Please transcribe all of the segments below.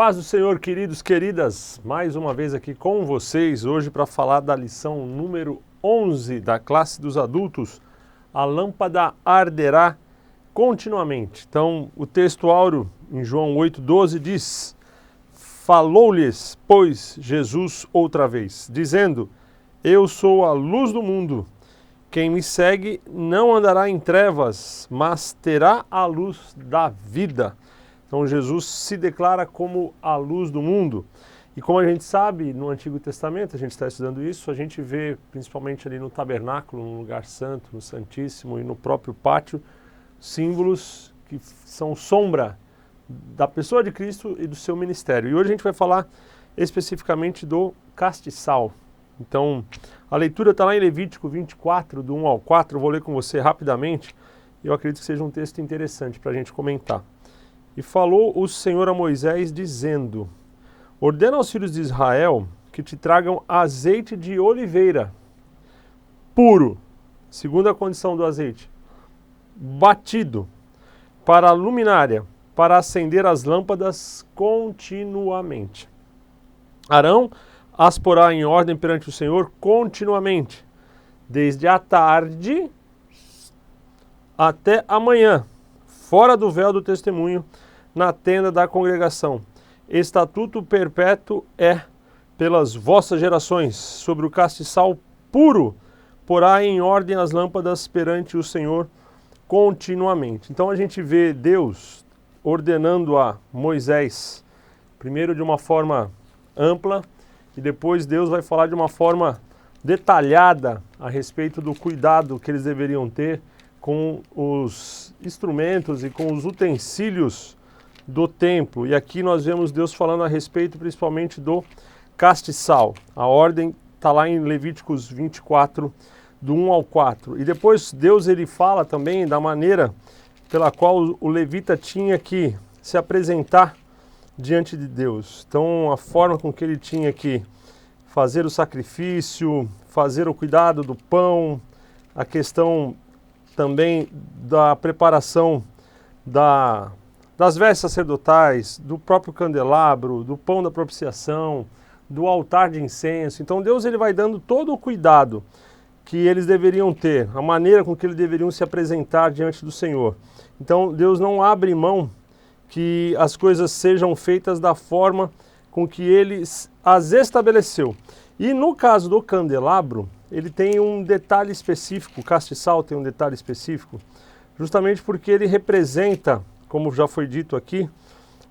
paz do Senhor, queridos, queridas, mais uma vez aqui com vocês, hoje para falar da lição número 11 da classe dos adultos, a lâmpada arderá continuamente. Então, o texto áureo em João 8,12 diz, falou-lhes, pois, Jesus outra vez, dizendo, eu sou a luz do mundo, quem me segue não andará em trevas, mas terá a luz da vida. Então Jesus se declara como a luz do mundo. E como a gente sabe, no Antigo Testamento, a gente está estudando isso, a gente vê principalmente ali no tabernáculo, no lugar santo, no Santíssimo e no próprio pátio, símbolos que são sombra da pessoa de Cristo e do seu ministério. E hoje a gente vai falar especificamente do castiçal. Então, a leitura está lá em Levítico 24, do 1 ao 4, eu vou ler com você rapidamente, e eu acredito que seja um texto interessante para a gente comentar. E falou o Senhor a Moisés, dizendo, ordena aos filhos de Israel que te tragam azeite de oliveira, puro, segunda condição do azeite, batido, para a luminária, para acender as lâmpadas continuamente. Arão as porá em ordem perante o Senhor continuamente, desde a tarde até amanhã, fora do véu do testemunho, na tenda da congregação. Estatuto perpétuo é pelas vossas gerações, sobre o castiçal puro, porá em ordem as lâmpadas perante o Senhor continuamente. Então a gente vê Deus ordenando a Moisés, primeiro de uma forma ampla, e depois Deus vai falar de uma forma detalhada a respeito do cuidado que eles deveriam ter com os instrumentos e com os utensílios do templo. E aqui nós vemos Deus falando a respeito principalmente do castiçal. A ordem está lá em Levíticos 24, do 1 ao 4. E depois Deus ele fala também da maneira pela qual o levita tinha que se apresentar diante de Deus. Então a forma com que ele tinha que fazer o sacrifício, fazer o cuidado do pão, a questão também da preparação das vestes sacerdotais, do próprio candelabro, do pão da propiciação, do altar de incenso. Então Deus ele vai dando todo o cuidado que eles deveriam ter, a maneira com que eles deveriam se apresentar diante do Senhor. Então Deus não abre mão que as coisas sejam feitas da forma com que ele as estabeleceu. E no caso do candelabro, ele tem um detalhe específico, o castiçal tem um detalhe específico, justamente porque ele representa, como já foi dito aqui,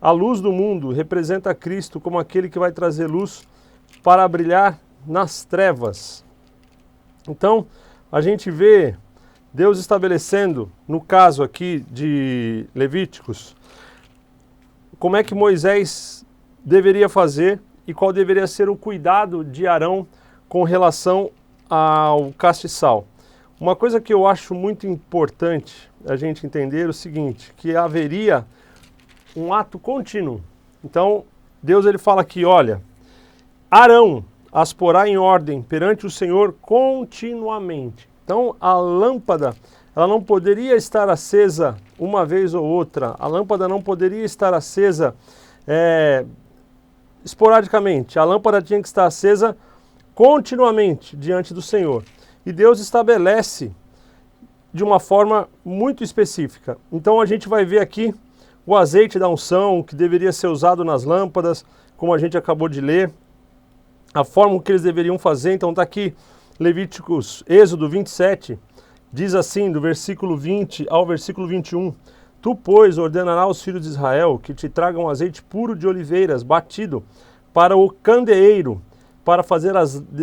a luz do mundo, representa Cristo como aquele que vai trazer luz para brilhar nas trevas. Então, a gente vê Deus estabelecendo, no caso aqui de Levíticos, como é que Moisés deveria fazer e qual deveria ser o cuidado de Arão com relação ao castiçal. Uma coisa que eu acho muito importante a gente entender é o seguinte, que haveria um ato contínuo. Então, Deus ele fala aqui, olha, Arão as porá em ordem perante o Senhor continuamente. Então, a lâmpada, ela não poderia estar acesa uma vez ou outra. A lâmpada não poderia estar acesa esporadicamente. A lâmpada tinha que estar acesa continuamente diante do Senhor. E Deus estabelece de uma forma muito específica. Então a gente vai ver aqui o azeite da unção que deveria ser usado nas lâmpadas, como a gente acabou de ler. A forma que eles deveriam fazer. Então está aqui Levíticos, Êxodo 27, diz assim, do versículo 20 ao versículo 21. Tu, pois, ordenarás aos filhos de Israel que te tragam azeite puro de oliveiras, batido, para o candeeiro, para fazer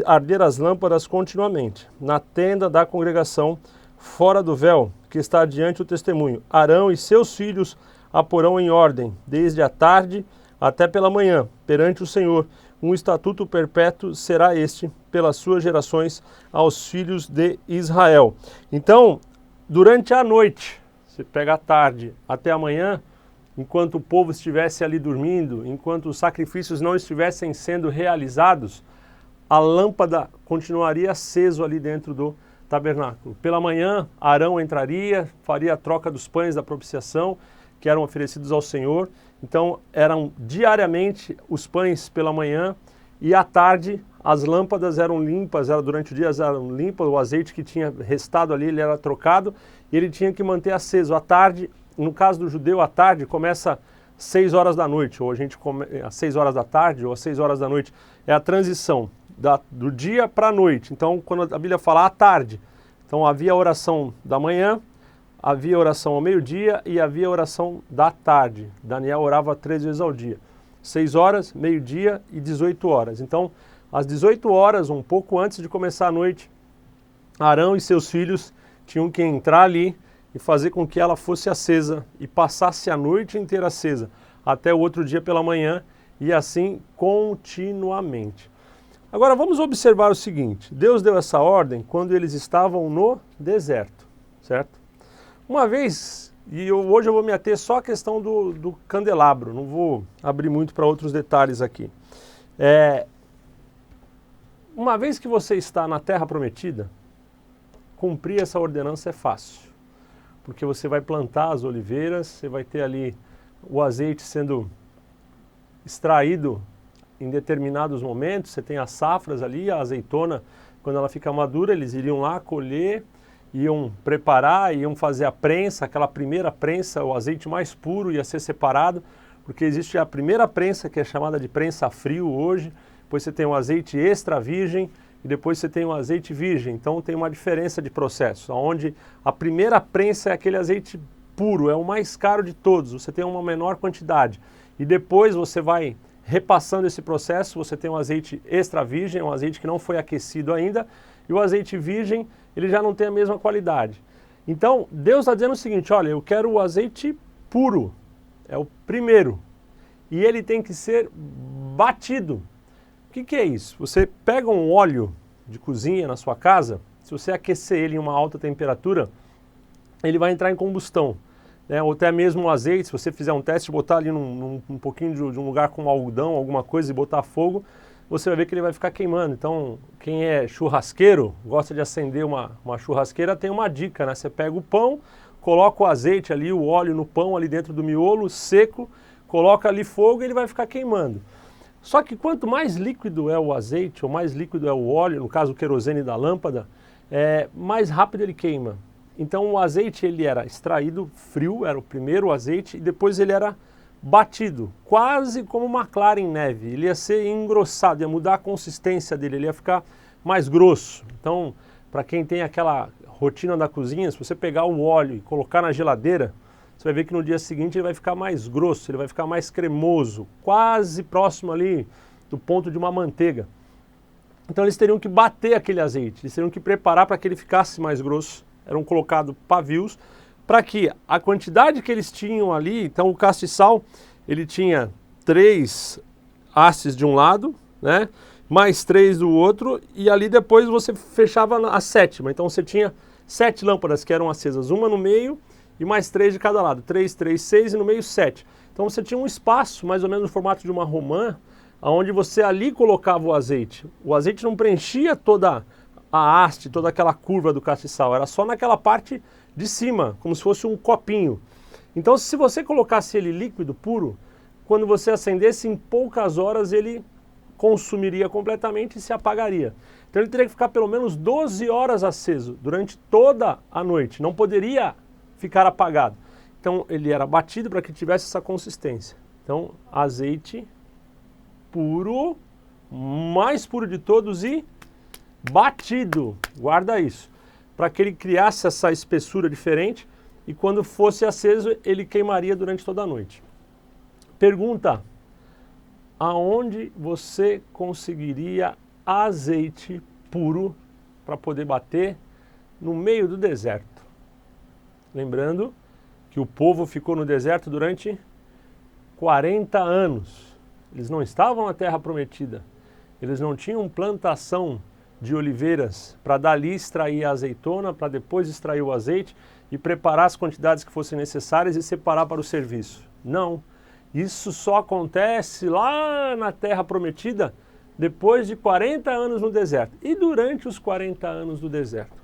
arder as lâmpadas continuamente, na tenda da congregação, fora do véu, que está diante do testemunho. Arão e seus filhos a porão em ordem, desde a tarde até pela manhã, perante o Senhor. Um estatuto perpétuo será este, pelas suas gerações, aos filhos de Israel. Então, durante a noite, você pega a tarde até amanhã, enquanto o povo estivesse ali dormindo, enquanto os sacrifícios não estivessem sendo realizados, a lâmpada continuaria aceso ali dentro do tabernáculo. Pela manhã, Arão entraria, faria a troca dos pães da propiciação, que eram oferecidos ao Senhor, Então eram diariamente os pães pela manhã e à tarde as lâmpadas eram limpas, durante o dia eram limpas, o azeite que tinha restado ali ele era trocado e ele tinha que manter aceso. À tarde, no caso do judeu, à tarde começa 6 horas da noite, ou às 6 horas da tarde ou às 6 horas da noite. É a transição do dia para a noite. Então quando a Bíblia fala à tarde, então havia a oração da manhã, havia oração ao meio-dia e havia oração da tarde. Daniel orava 3 vezes ao dia. 6 horas, meio-dia e 18 horas. Então, às 18 horas, um pouco antes de começar a noite, Arão e seus filhos tinham que entrar ali e fazer com que ela fosse acesa e passasse a noite inteira acesa, até o outro dia pela manhã e assim continuamente. Agora vamos observar o seguinte, Deus deu essa ordem quando eles estavam no deserto, certo? Uma vez, hoje eu vou me ater só à questão do candelabro, não vou abrir muito para outros detalhes aqui. Uma vez que você está na terra prometida, cumprir essa ordenança é fácil, porque você vai plantar as oliveiras, você vai ter ali o azeite sendo extraído em determinados momentos, você tem as safras ali, a azeitona, quando ela fica madura, eles iriam lá colher, iam preparar, iam fazer a prensa, aquela primeira prensa, o azeite mais puro ia ser separado, porque existe a primeira prensa que é chamada de prensa a frio hoje, depois você tem o azeite extra virgem e depois você tem o azeite virgem, então tem uma diferença de processo, onde a primeira prensa é aquele azeite puro, é o mais caro de todos, você tem uma menor quantidade e depois você vai repassando esse processo, você tem um azeite extra virgem, um azeite que não foi aquecido ainda, e o azeite virgem, ele já não tem a mesma qualidade. Então, Deus está dizendo o seguinte, olha, eu quero o azeite puro, é o primeiro, e ele tem que ser batido. O que é isso? Você pega um óleo de cozinha na sua casa, se você aquecer ele em uma alta temperatura, ele vai entrar em combustão. Ou até mesmo o azeite, se você fizer um teste, botar ali um pouquinho de um lugar com algodão, alguma coisa e botar fogo, você vai ver que ele vai ficar queimando. Então, quem é churrasqueiro, gosta de acender uma churrasqueira, tem uma dica, né? Você pega o pão, coloca o azeite ali, o óleo no pão ali dentro do miolo, seco, coloca ali fogo e ele vai ficar queimando. Só que quanto mais líquido é o azeite, ou mais líquido é o óleo, no caso o querosene da lâmpada, mais rápido ele queima. Então o azeite ele era extraído frio, era o primeiro azeite, e depois ele era batido, quase como uma clara em neve. Ele ia ser engrossado, ia mudar a consistência dele, ele ia ficar mais grosso. Então, para quem tem aquela rotina da cozinha, se você pegar o óleo e colocar na geladeira, você vai ver que no dia seguinte ele vai ficar mais grosso, ele vai ficar mais cremoso, quase próximo ali do ponto de uma manteiga. Então eles teriam que bater aquele azeite, eles teriam que preparar para que ele ficasse mais grosso. Eram colocados pavios para que a quantidade que eles tinham ali, então o castiçal, ele tinha 3 hastes de um lado, né, mais 3 do outro, e ali depois você fechava a 7ª. Então você tinha 7 lâmpadas que eram acesas, uma no meio e mais 3 de cada lado, 3, 3, 6 e no meio 7. Então você tinha um espaço, mais ou menos no formato de uma romã, onde você ali colocava o azeite. O azeite não preenchia toda a haste, toda aquela curva do castiçal, era só naquela parte de cima, como se fosse um copinho. Então se você colocasse ele líquido, puro, quando você acendesse, em poucas horas ele consumiria completamente e se apagaria. Então ele teria que ficar pelo menos 12 horas aceso, durante toda a noite, não poderia ficar apagado. Então ele era batido para que tivesse essa consistência. Então azeite puro, mais puro de todos e batido, guarda isso, para que ele criasse essa espessura diferente e quando fosse aceso ele queimaria durante toda a noite. Pergunta, aonde você conseguiria azeite puro para poder bater no meio do deserto? Lembrando que o povo ficou no deserto durante 40 anos, eles não estavam na terra prometida, eles não tinham plantação de oliveiras para dali extrair a azeitona, para depois extrair o azeite e preparar as quantidades que fossem necessárias e separar para o serviço. Não, isso só acontece lá na terra prometida depois de 40 anos no deserto. E durante os 40 anos do deserto,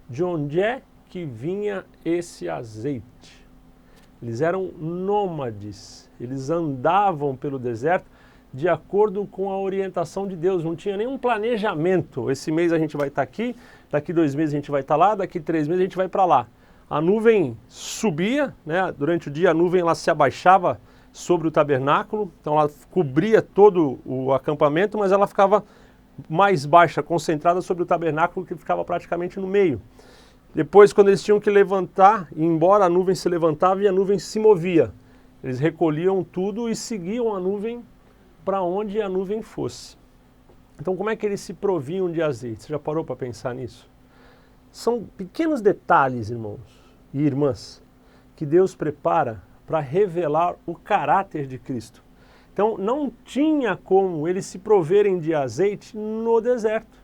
de onde é que vinha esse azeite? Eles eram nômades, eles andavam pelo deserto de acordo com a orientação de Deus, não tinha nenhum planejamento. Esse mês a gente vai estar aqui, daqui 2 meses a gente vai estar lá, daqui 3 meses a gente vai para lá. A nuvem subia, né? Durante o dia a nuvem ela se abaixava sobre o tabernáculo, então ela cobria todo o acampamento, mas ela ficava mais baixa, concentrada sobre o tabernáculo que ficava praticamente no meio. Depois, quando eles tinham que levantar, ir embora, a nuvem se levantava e a nuvem se movia. Eles recolhiam tudo e seguiam a nuvem para onde a nuvem fosse. Então, como é que eles se proviam de azeite? Você já parou para pensar nisso? São pequenos detalhes, irmãos e irmãs, que Deus prepara para revelar o caráter de Cristo. Então, não tinha como eles se proverem de azeite no deserto.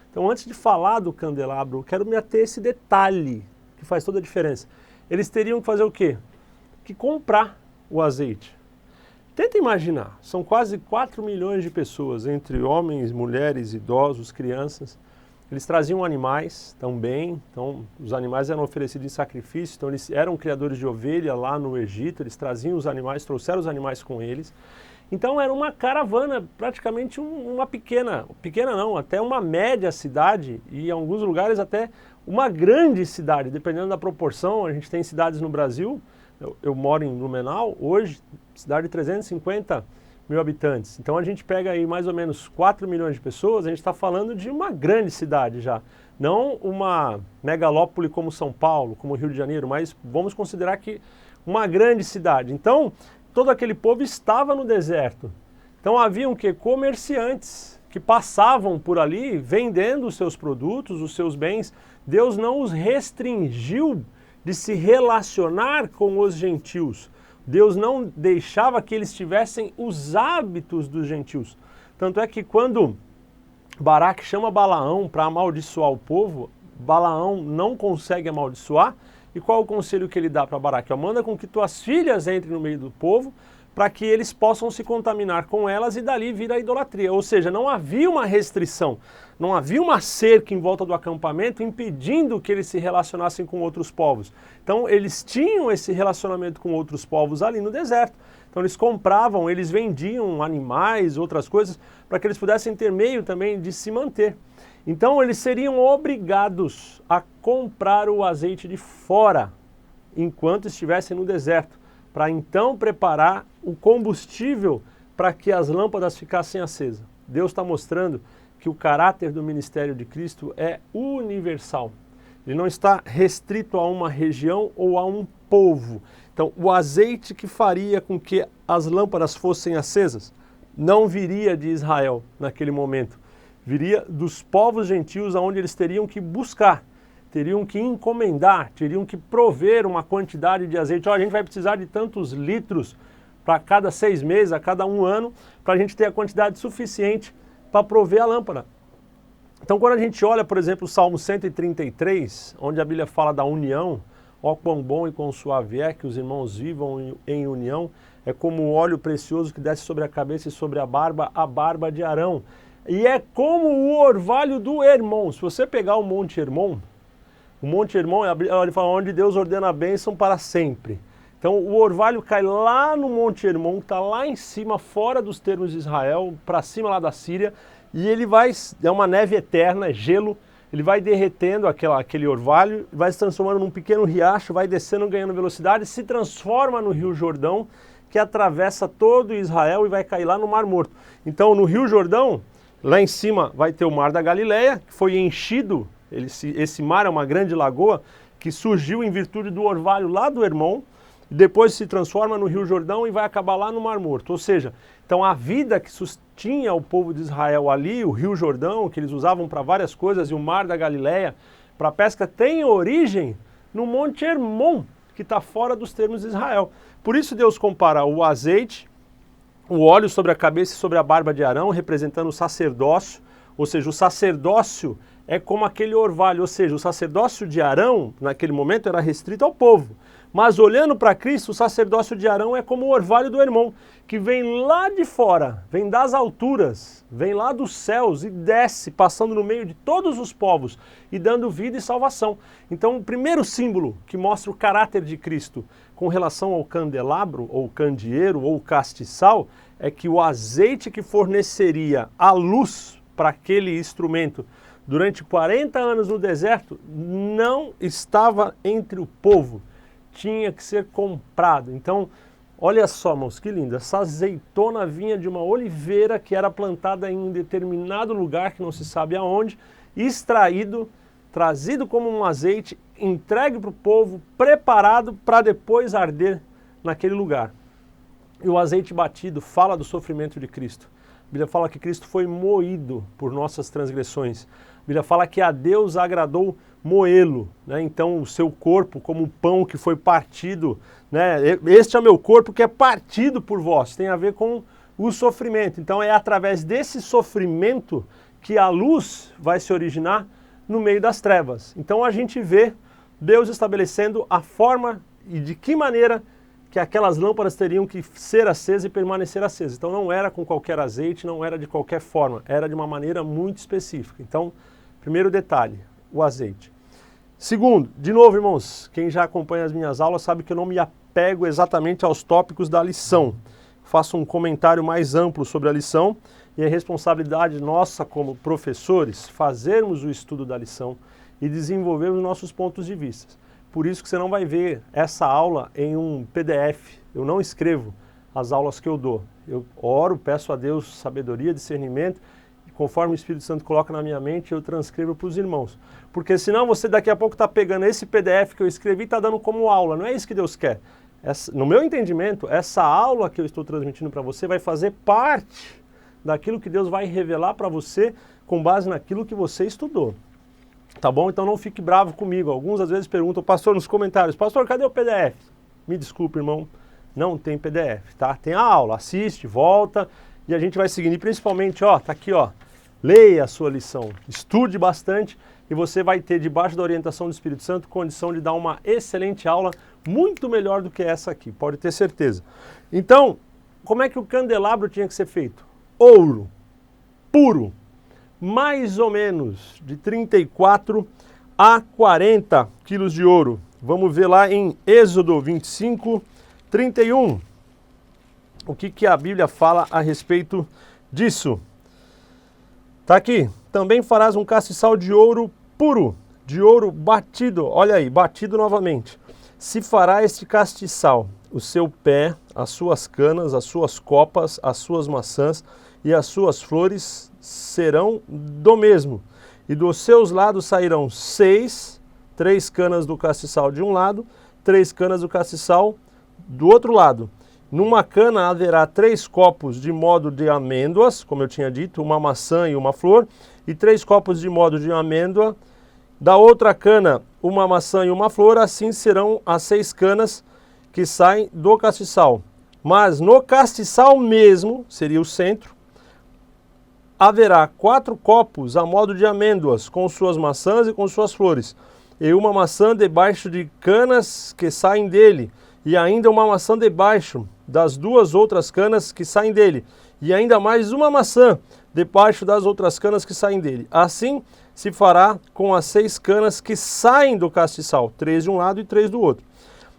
Então, antes de falar do candelabro, eu quero me ater a esse detalhe que faz toda a diferença. Eles teriam que fazer o quê? Que comprar o azeite. Tenta imaginar, são quase 4 milhões de pessoas, entre homens, mulheres, idosos, crianças. Eles traziam animais também, então os animais eram oferecidos em sacrifício, então eles eram criadores de ovelha lá no Egito, eles traziam os animais, trouxeram os animais com eles. Então era uma caravana, praticamente uma pequena não, até uma média cidade e em alguns lugares até uma grande cidade, dependendo da proporção. A gente tem cidades no Brasil, eu moro em Blumenau, hoje, cidade de 350 mil habitantes. Então a gente pega aí mais ou menos 4 milhões de pessoas, a gente está falando de uma grande cidade já. Não uma megalópole como São Paulo, como Rio de Janeiro, mas vamos considerar que uma grande cidade. Então, todo aquele povo estava no deserto. Então haviam que comerciantes que passavam por ali vendendo os seus produtos, os seus bens. Deus não os restringiu de se relacionar com os gentios. Deus não deixava que eles tivessem os hábitos dos gentios. Tanto é que quando Baraque chama Balaão para amaldiçoar o povo, Balaão não consegue amaldiçoar. E qual o conselho que ele dá para Baraque? Manda com que tuas filhas entrem no meio do povo para que eles possam se contaminar com elas e dali vir a idolatria. Ou seja, não havia uma restrição, não havia uma cerca em volta do acampamento impedindo que eles se relacionassem com outros povos. Então eles tinham esse relacionamento com outros povos ali no deserto. Então eles compravam, eles vendiam animais, outras coisas, para que eles pudessem ter meio também de se manter. Então eles seriam obrigados a comprar o azeite de fora, enquanto estivessem no deserto, para então preparar o combustível para que as lâmpadas ficassem acesas. Deus está mostrando que o caráter do ministério de Cristo é universal. Ele não está restrito a uma região ou a um povo. Então, o azeite que faria com que as lâmpadas fossem acesas não viria de Israel naquele momento. Viria dos povos gentios, aonde eles teriam que buscar, teriam que encomendar, teriam que prover uma quantidade de azeite. A gente vai precisar de tantos litros para cada 6 meses, a cada 1 ano, para a gente ter a quantidade suficiente para prover a lâmpada. Então, quando a gente olha, por exemplo, o Salmo 133, onde a Bíblia fala da união, ó quão bom e quão suave é que os irmãos vivam em união, é como o óleo precioso que desce sobre a cabeça e sobre a barba de Arão. E é como o orvalho do Hermon. Se você pegar o Monte Hermon ele fala onde Deus ordena a bênção para sempre. Então o orvalho cai lá no Monte Hermon, que está lá em cima, fora dos termos de Israel, para cima lá da Síria, e ele vai, é uma neve eterna, é gelo, ele vai derretendo aquele orvalho, vai se transformando num pequeno riacho, vai descendo, ganhando velocidade, se transforma no Rio Jordão, que atravessa todo Israel e vai cair lá no Mar Morto. Então no Rio Jordão, lá em cima vai ter o Mar da Galileia, que foi enchido, esse mar é uma grande lagoa, que surgiu em virtude do orvalho lá do Hermon, depois se transforma no Rio Jordão e vai acabar lá no Mar Morto. Ou seja, então a vida que sustinha o povo de Israel ali, o Rio Jordão, que eles usavam para várias coisas, e o Mar da Galileia, para pesca, tem origem no Monte Hermon, que está fora dos termos de Israel. Por isso Deus compara o azeite, o óleo sobre a cabeça e sobre a barba de Arão, representando o sacerdócio, ou seja, o sacerdócio é como aquele orvalho, ou seja, o sacerdócio de Arão, naquele momento, era restrito ao povo. Mas olhando para Cristo, o sacerdócio de Arão é como o orvalho do Hermon, que vem lá de fora, vem das alturas, vem lá dos céus e desce, passando no meio de todos os povos e dando vida e salvação. Então, o primeiro símbolo que mostra o caráter de Cristo, com relação ao candelabro, ou candeeiro, ou castiçal, é que o azeite que forneceria a luz para aquele instrumento durante 40 anos no deserto não estava entre o povo, tinha que ser comprado. Então, olha só, irmãos, que lindo, essa azeitona vinha de uma oliveira que era plantada em um determinado lugar, que não se sabe aonde, extraído, trazido como um azeite, entregue para o povo, preparado para depois arder naquele lugar. E o azeite batido fala do sofrimento de Cristo. A Bíblia fala que Cristo foi moído por nossas transgressões. A Bíblia fala que a Deus agradou moê-lo, né? Então o seu corpo como um pão que foi partido, né? Este é meu corpo que é partido por vós, tem a ver com o sofrimento. Então é através desse sofrimento que a luz vai se originar no meio das trevas. Então a gente vê Deus estabelecendo a forma e de que maneira que aquelas lâmpadas teriam que ser acesas e permanecer acesas. Então não era com qualquer azeite, não era de qualquer forma, era de uma maneira muito específica. Então, primeiro detalhe, o azeite. Segundo, de novo, irmãos, quem já acompanha as minhas aulas sabe que eu não me apego exatamente aos tópicos da lição. Faço um comentário mais amplo sobre a lição e é responsabilidade nossa como professores fazermos o estudo da lição e desenvolvermos nossos pontos de vista. Por isso que você não vai ver essa aula em um PDF. Eu não escrevo as aulas que eu dou. Eu oro, peço a Deus sabedoria, discernimento, e conforme o Espírito Santo coloca na minha mente, eu transcrevo para os irmãos. Porque senão você daqui a pouco está pegando esse PDF que eu escrevi e está dando como aula. Não é isso que Deus quer. No meu entendimento, essa aula que eu estou transmitindo para você vai fazer parte daquilo que Deus vai revelar para você com base naquilo que você estudou. Tá bom? Então não fique bravo comigo. Alguns às vezes perguntam, pastor, nos comentários, pastor, cadê o PDF? Me desculpe, irmão, não tem PDF, tá? Tem a aula, assiste, volta e a gente vai seguindo. E principalmente, ó, tá aqui, ó, leia a sua lição, estude bastante e você vai ter, debaixo da orientação do Espírito Santo, condição de dar uma excelente aula, muito melhor do que essa aqui, pode ter certeza. Então, como é que o candelabro tinha que ser feito? Ouro, puro, mais ou menos de 34 a 40 quilos de ouro. Vamos ver lá em Êxodo 25, 31. O que a Bíblia fala a respeito disso? Tá aqui. Também farás um castiçal de ouro puro, de ouro batido. Olha aí, batido novamente. Se fará este castiçal, o seu pé, as suas canas, as suas copas, as suas maçãs e as suas flores serão do mesmo. E dos seus lados sairão 3 canas do castiçal de um lado, 3 canas do castiçal do outro lado. Numa cana haverá 3 copos de modo de amêndoas, como eu tinha dito, uma maçã e uma flor, e 3 copos de modo de amêndoa. Da outra cana, uma maçã e uma flor, assim serão as 6 canas que saem do castiçal. Mas no castiçal mesmo, seria o centro, haverá 4 copos a modo de amêndoas, com suas maçãs e com suas flores, e uma maçã debaixo de canas que saem dele, e ainda uma maçã debaixo das 2 outras canas que saem dele, e ainda mais uma maçã debaixo das outras canas que saem dele. Assim se fará com as 6 canas que saem do castiçal, 3 de um lado e 3 do outro.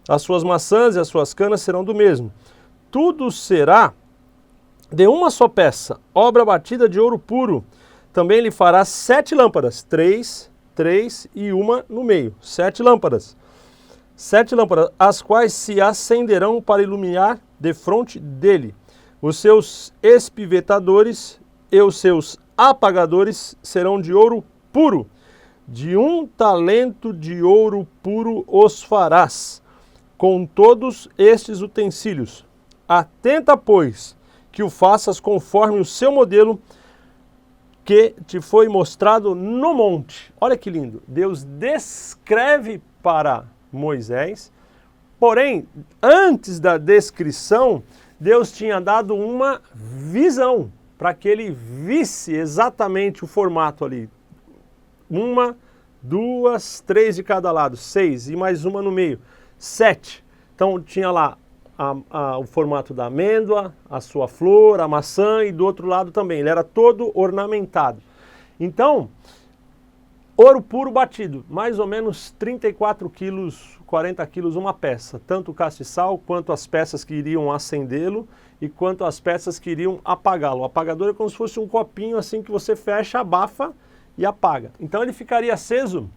As suas maçãs e as suas canas serão do mesmo. Tudo será de uma só peça, obra batida de ouro puro. Também lhe fará 7 lâmpadas, 3, 3 e uma no meio. 7 lâmpadas. 7 lâmpadas, as quais se acenderão para iluminar defronte dele. Os seus espivetadores e os seus apagadores serão de ouro puro. De 1 talento de ouro puro os farás, com todos estes utensílios. Atenta, pois, que o faças conforme o seu modelo que te foi mostrado no monte. Olha que lindo. Deus descreve para Moisés, porém, antes da descrição, Deus tinha dado uma visão para que ele visse exatamente o formato ali. 1, 2, 3 de cada lado, 6 e mais uma no meio, 7. Então tinha lá o formato da amêndoa, a sua flor, a maçã e do outro lado também. Ele era todo ornamentado. Então, Ouro puro batido, mais ou menos 34 quilos, 40 quilos uma peça. Tanto o castiçal, quanto as peças que iriam acendê-lo e quanto as peças que iriam apagá-lo. O apagador é como se fosse um copinho assim que você fecha, abafa e apaga. Então ele ficaria aceso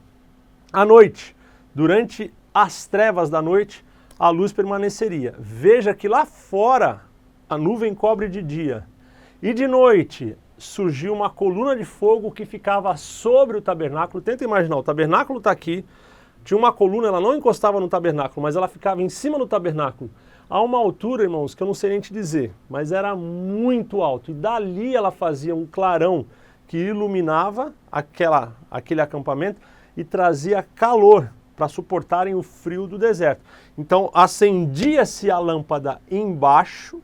à noite. Durante as trevas da noite, a luz permaneceria. Veja que lá fora a nuvem cobre de dia e de noite surgiu uma coluna de fogo que ficava sobre o tabernáculo. Tenta imaginar, o tabernáculo está aqui, tinha uma coluna, ela não encostava no tabernáculo, mas ela ficava em cima do tabernáculo, a uma altura, irmãos, que eu não sei nem te dizer, mas era muito alto, e dali ela fazia um clarão que iluminava aquele acampamento e trazia calor para suportarem o frio do deserto. Então acendia-se a lâmpada embaixo,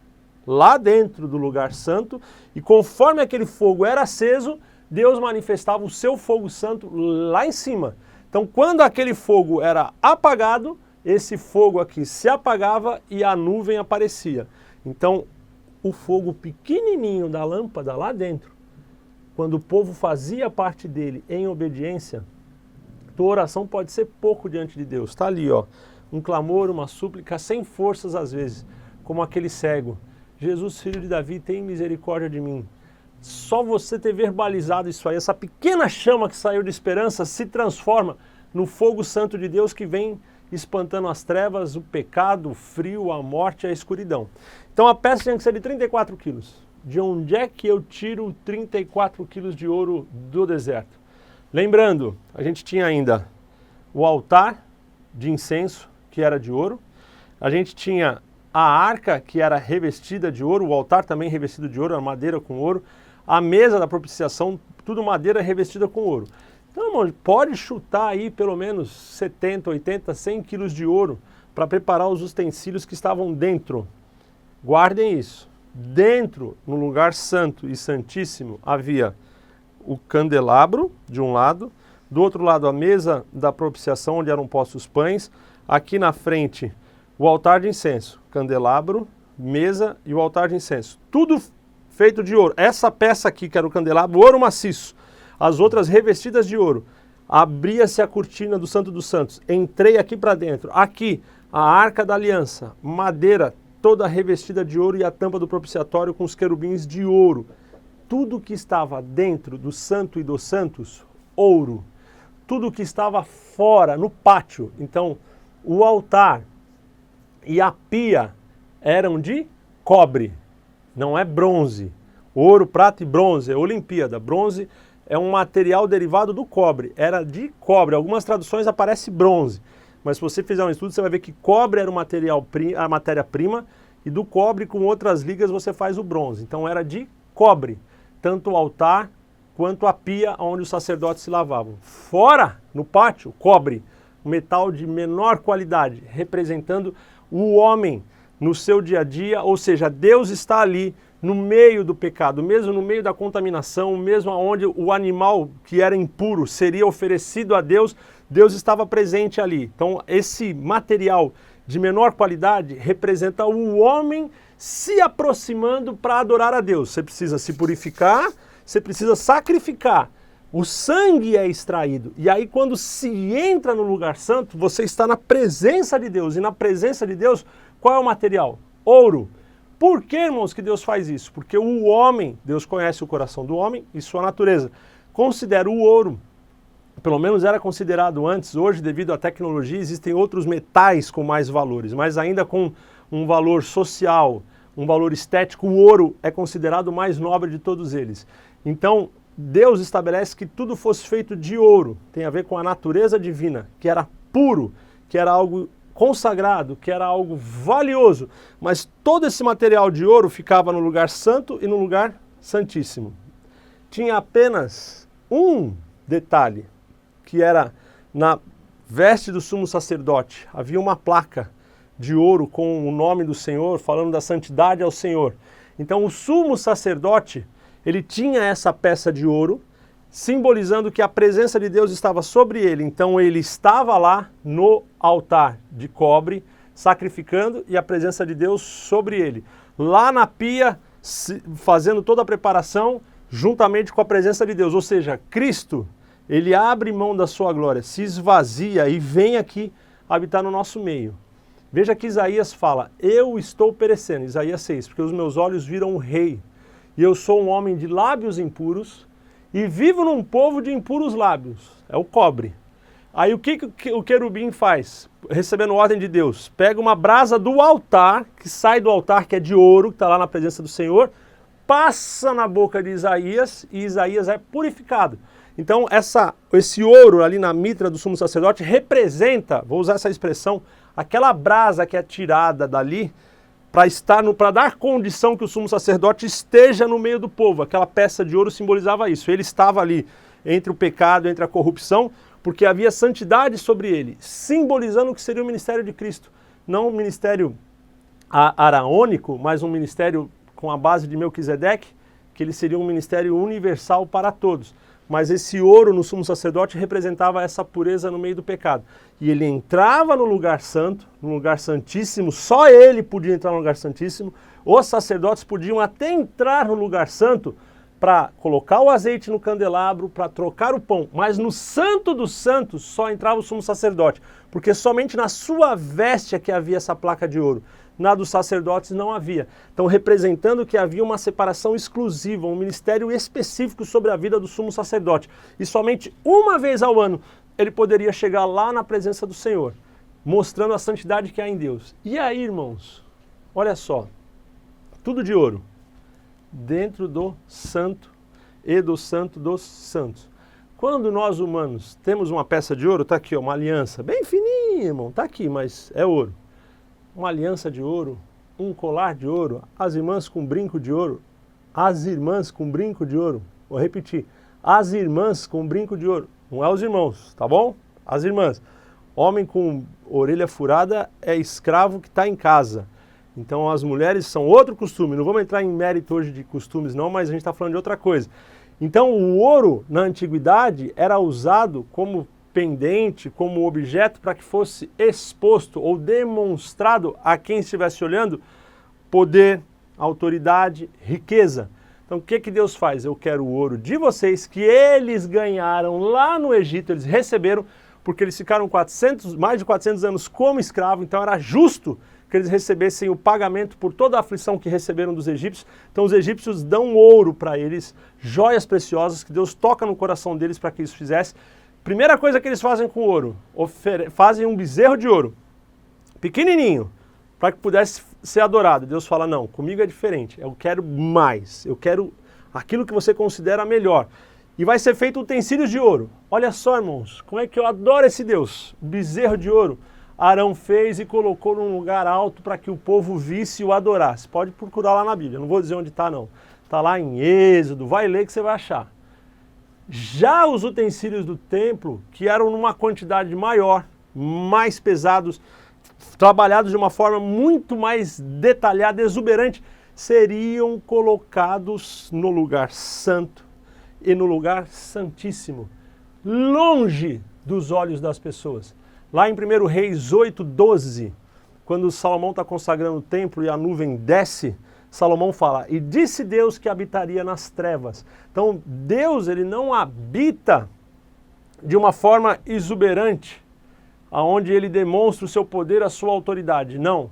lá dentro do lugar santo, e conforme aquele fogo era aceso, Deus manifestava o seu fogo santo lá em cima. Então, quando aquele fogo era apagado, esse fogo aqui se apagava e a nuvem aparecia. Então, o fogo pequenininho da lâmpada lá dentro, quando o povo fazia parte dele em obediência, tua oração pode ser pouco diante de Deus. Está ali, ó, um clamor, uma súplica, sem forças às vezes, como aquele cego. Jesus, filho de Davi, tem misericórdia de mim. Só você ter verbalizado isso aí, essa pequena chama que saiu de esperança se transforma no fogo santo de Deus que vem espantando as trevas, o pecado, o frio, a morte e a escuridão. Então a peça tinha que ser de 34 quilos. De onde é que eu tiro 34 quilos de ouro do deserto? Lembrando, a gente tinha ainda o altar de incenso, que era de ouro. A gente tinha a arca, que era revestida de ouro, o altar também revestido de ouro, a madeira com ouro, a mesa da propiciação, tudo madeira revestida com ouro. Então, irmão, pode chutar aí pelo menos 70, 80, 100 quilos de ouro para preparar os utensílios que estavam dentro. Guardem isso. Dentro, no lugar santo e santíssimo, havia o candelabro de um lado, do outro lado a mesa da propiciação, onde eram postos os pães, aqui na frente o altar de incenso, candelabro, mesa e o altar de incenso. Tudo feito de ouro. Essa peça aqui, que era o candelabro, ouro maciço. As outras revestidas de ouro. Abria-se a cortina do Santo dos Santos. Entrei aqui para dentro. Aqui, a arca da aliança, madeira toda revestida de ouro e a tampa do propiciatório com os querubins de ouro. Tudo que estava dentro do Santo e dos Santos, ouro. Tudo que estava fora, no pátio. Então, o altar e a pia eram de cobre, não é bronze. Ouro, prata e bronze é Olimpíada. Bronze é um material derivado do cobre, era de cobre. Algumas traduções aparece bronze, mas se você fizer um estudo você vai ver que cobre era a matéria-prima e do cobre com outras ligas você faz o bronze. Então era de cobre, tanto o altar quanto a pia onde os sacerdotes se lavavam. Fora, no pátio, cobre, um metal de menor qualidade, representando o homem no seu dia a dia, ou seja, Deus está ali no meio do pecado, mesmo no meio da contaminação, mesmo onde o animal que era impuro seria oferecido a Deus, Deus estava presente ali. Então esse material de menor qualidade representa o homem se aproximando para adorar a Deus. Você precisa se purificar, você precisa sacrificar. O sangue é extraído. E aí quando se entra no lugar santo, você está na presença de Deus. E na presença de Deus, qual é o material? Ouro. Por que, irmãos, que Deus faz isso? Porque o homem, Deus conhece o coração do homem e sua natureza. Considera o ouro, pelo menos era considerado antes, hoje devido à tecnologia existem outros metais com mais valores, mas ainda com um valor social, um valor estético, o ouro é considerado o mais nobre de todos eles. Então, Deus estabelece que tudo fosse feito de ouro, tem a ver com a natureza divina, que era puro, que era algo consagrado, que era algo valioso, mas todo esse material de ouro ficava no lugar santo e no lugar santíssimo. Tinha apenas um detalhe, que era na veste do sumo sacerdote, havia uma placa de ouro com o nome do Senhor, falando da santidade ao Senhor. Então o sumo sacerdote, ele tinha essa peça de ouro, simbolizando que a presença de Deus estava sobre ele. Então ele estava lá no altar de cobre, sacrificando, e a presença de Deus sobre ele. Lá na pia, fazendo toda a preparação, juntamente com a presença de Deus. Ou seja, Cristo ele abre mão da sua glória, se esvazia e vem aqui habitar no nosso meio. Veja que Isaías fala, eu estou perecendo, Isaías 6, porque os meus olhos viram o rei, e eu sou um homem de lábios impuros, e vivo num povo de impuros lábios, é o cobre. Aí o que o querubim faz, recebendo ordem de Deus? Pega uma brasa do altar, que sai do altar, que é de ouro, que está lá na presença do Senhor, passa na boca de Isaías, e Isaías é purificado. Então esse ouro ali na mitra do sumo sacerdote representa, vou usar essa expressão, aquela brasa que é tirada dali para dar condição que o sumo sacerdote esteja no meio do povo. Aquela peça de ouro simbolizava isso. Ele estava ali entre o pecado, entre a corrupção, porque havia santidade sobre ele, simbolizando o que seria o ministério de Cristo. Não um ministério araônico, mas um ministério com a base de Melquisedeque, que ele seria um ministério universal para todos. Mas esse ouro no sumo sacerdote representava essa pureza no meio do pecado. E ele entrava no lugar santo, no lugar santíssimo, só ele podia entrar no lugar santíssimo, os sacerdotes podiam até entrar no lugar santo para colocar o azeite no candelabro, para trocar o pão, mas no santo dos santos só entrava o sumo sacerdote, porque somente na sua veste é que havia essa placa de ouro. Na dos sacerdotes não havia. Então, representando que havia uma separação exclusiva, um ministério específico sobre a vida do sumo sacerdote. E somente uma vez ao ano ele poderia chegar lá na presença do Senhor, mostrando a santidade que há em Deus. E aí, irmãos, olha só, tudo de ouro, dentro do santo e do santo dos santos. Quando nós humanos temos uma peça de ouro, está aqui, ó, uma aliança, bem fininha, irmão, está aqui, mas é ouro. Uma aliança de ouro, um colar de ouro, as irmãs com brinco de ouro, as irmãs com brinco de ouro, vou repetir, as irmãs com brinco de ouro, não é os irmãos, tá bom? As irmãs. Homem com orelha furada é escravo que está em casa. Então as mulheres são outro costume, não vamos entrar em mérito hoje de costumes não, mas a gente está falando de outra coisa. Então o ouro na antiguidade era usado como pendente, como objeto para que fosse exposto ou demonstrado a quem estivesse olhando poder, autoridade, riqueza. Então o que Deus faz? Eu quero o ouro de vocês que eles ganharam lá no Egito, eles receberam, porque eles ficaram mais de 400 anos como escravos, então era justo que eles recebessem o pagamento por toda a aflição que receberam dos egípcios. Então os egípcios dão ouro para eles, joias preciosas que Deus toca no coração deles para que isso fizesse. Primeira coisa que eles fazem com o ouro, fazem um bezerro de ouro, pequenininho, para que pudesse ser adorado. Deus fala, não, comigo é diferente, eu quero mais, eu quero aquilo que você considera melhor. E vai ser feito utensílios de ouro. Olha só, irmãos, como é que eu adoro esse Deus, bezerro de ouro. Arão fez e colocou num lugar alto para que o povo visse e o adorasse. Pode procurar lá na Bíblia, não vou dizer onde está não. Está lá em Êxodo, vai ler que você vai achar. Já os utensílios do templo, que eram numa quantidade maior, mais pesados, trabalhados de uma forma muito mais detalhada, exuberante, seriam colocados no lugar santo e no lugar santíssimo, longe dos olhos das pessoas. Lá em 1 Reis 8:12, quando Salomão está consagrando o templo e a nuvem desce, Salomão fala, e disse Deus que habitaria nas trevas. Então Deus ele não habita de uma forma exuberante, aonde ele demonstra o seu poder, a sua autoridade. Não,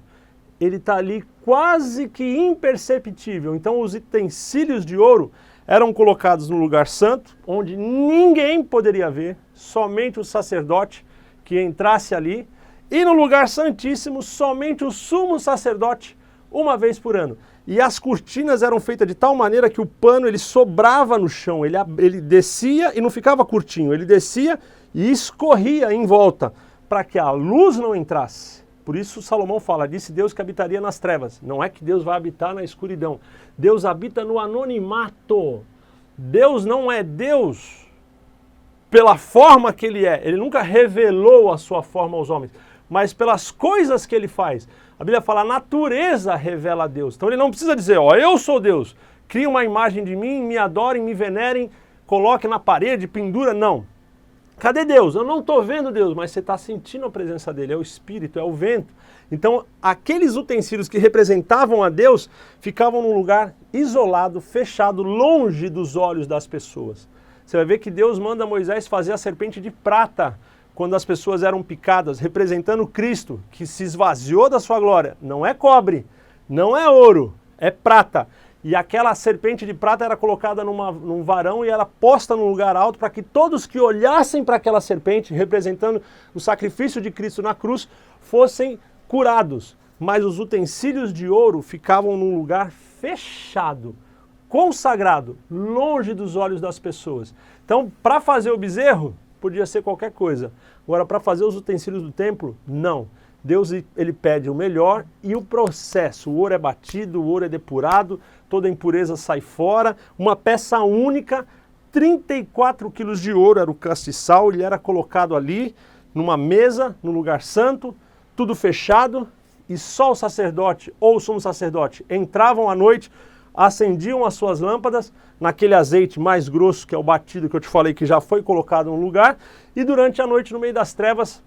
ele está ali quase que imperceptível. Então os utensílios de ouro eram colocados no lugar santo, onde ninguém poderia ver, somente o sacerdote que entrasse ali, e no lugar santíssimo, somente o sumo sacerdote, uma vez por ano. E as cortinas eram feitas de tal maneira que o pano ele sobrava no chão, ele descia e não ficava curtinho, ele descia e escorria em volta, para que a luz não entrasse. Por isso Salomão fala, disse Deus que habitaria nas trevas. Não é que Deus vai habitar na escuridão, Deus habita no anonimato. Deus não é Deus pela forma que ele é, ele nunca revelou a sua forma aos homens, mas pelas coisas que ele faz. A Bíblia fala, a natureza revela a Deus. Então ele não precisa dizer, ó, eu sou Deus, cria uma imagem de mim, me adorem, me venerem, coloque na parede, pendura, não. Cadê Deus? Eu não estou vendo Deus, mas você está sentindo a presença dele, é o Espírito, é o vento. Então aqueles utensílios que representavam a Deus ficavam num lugar isolado, fechado, longe dos olhos das pessoas. você vai ver que Deus manda Moisés fazer a serpente de prata quando as pessoas eram picadas, representando Cristo, que se esvaziou da sua glória. Não é cobre, não é ouro, é prata. E aquela serpente de prata era colocada num varão e era posta num lugar alto para que todos que olhassem para aquela serpente, representando o sacrifício de Cristo na cruz, fossem curados. Mas os utensílios de ouro ficavam num lugar fechado, consagrado, longe dos olhos das pessoas. Então, para fazer o bezerro, podia ser qualquer coisa. Agora, para fazer os utensílios do templo, não. Deus, ele pede o melhor e o processo. O ouro é batido, o ouro é depurado, toda a impureza sai fora. Uma peça única, 34 quilos de ouro era o castiçal, ele era colocado ali, numa mesa, no lugar santo, tudo fechado, e só o sacerdote ou o sumo sacerdote entravam à noite, acendiam as suas lâmpadas naquele azeite mais grosso, que é o batido que eu te falei que já foi colocado no lugar, e durante a noite, no meio das trevas,